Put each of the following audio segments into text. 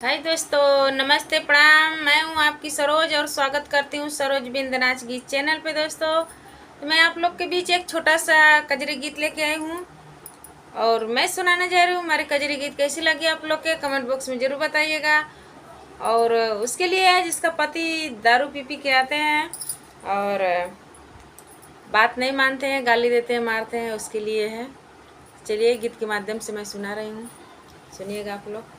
हाय दोस्तों, नमस्ते, प्रणाम। मैं हूं आपकी सरोज और स्वागत करती हूं सरोज बिंदनाच गीत चैनल पे। दोस्तों, तो मैं आप लोग के बीच एक छोटा सा कजरी गीत लेके आई हूं और मैं सुनाने जा रही हूं। हमारे कजरी गीत कैसी लगी आप लोग के कमेंट बॉक्स में ज़रूर बताइएगा। और उसके लिए है जिसका पति दारू पी पी के आते हैं और बात नहीं मानते हैं, गाली देते हैं, मारते हैं, उसके लिए है। चलिए गीत के माध्यम से मैं सुना रही हूँ, सुनिएगा आप लोग।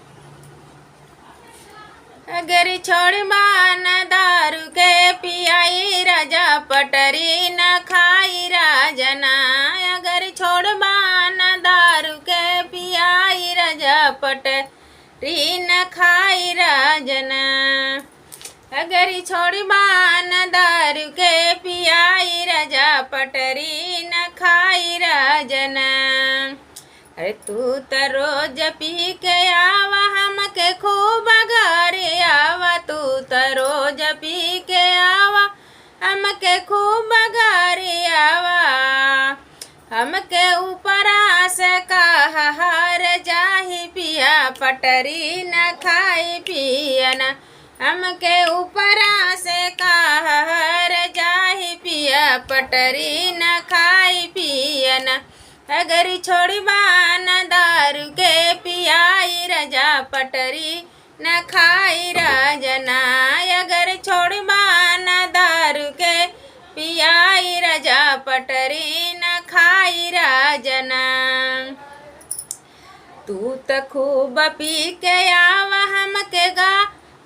अगर छोड़बा न दारू के पियाई राजा पटरी न खाई राजना। अगर छोड़बा न दारू के पियाई राजा पटरी न खाई राजना। अगर छोड़बा न दारू के पियाई राजा पटरी न खाई राजना। अरे तू तो रोज पी के आवा हमके खूब घरे आवा। तू तो रोज पी के आवा हमके खूब घरे आवा। हमके ऊपरा से कहर जाही पिया पटरी न खाई पियना। हमके ऊपरा से कहर जाही पिया पटरी न खाई पियना। अगर छोड़बा न दारू के पियाई राजा पटरी न खाई राजना। अगर छोड़बा न दारू के पियाई राजा पटरी न खाई राजना। तू तो खूब पी के आवा हमके गा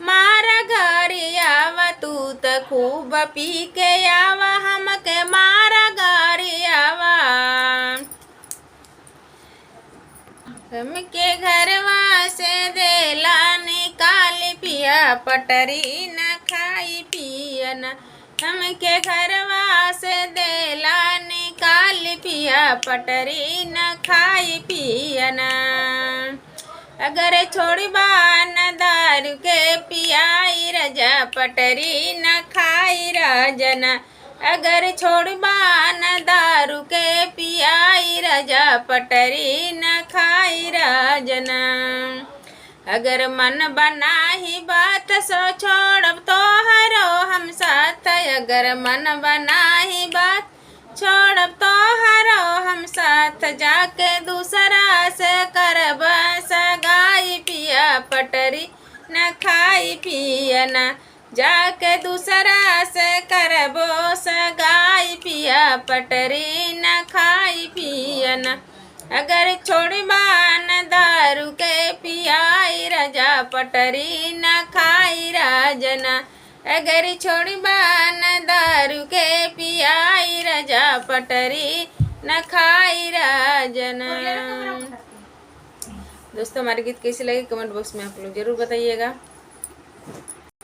मारा घरे आवा। तू तो खूब पी के आवा हमके मारा घरे आवा। हमके घरवा से देला निकाल पिया पटरी न खाई पियना। हमके घरवा से देला निकाल पिया पटरी न खाई पियना। अगर छोड़बा न दारू के पियाई राजा पटरी न खाई राजना। अगर छोड़बा न दारू के पियाई राजा पटरी न खाई राजना। अगर मन बनाही बात सो छोड़ब तोहरो हम साथ। अगर मन बनाही बात छोड़ब तोहरो हम साथ। जाके दूसरा से करब सगाई पिया पटरी न खाई पियना। जाके दूसरा से करबो सगाई पिया पटरी न खाई पियना। अगर छोड़बा न दारू के पियाई राजा पटरी न खाई राजना। अगर छोड़बा न दारू के पियाई राजा पटरी न खाई राजना। दोस्तों, हमारे गीत कैसे लगे कमेंट बॉक्स में आप लोग ज़रूर बताइएगा।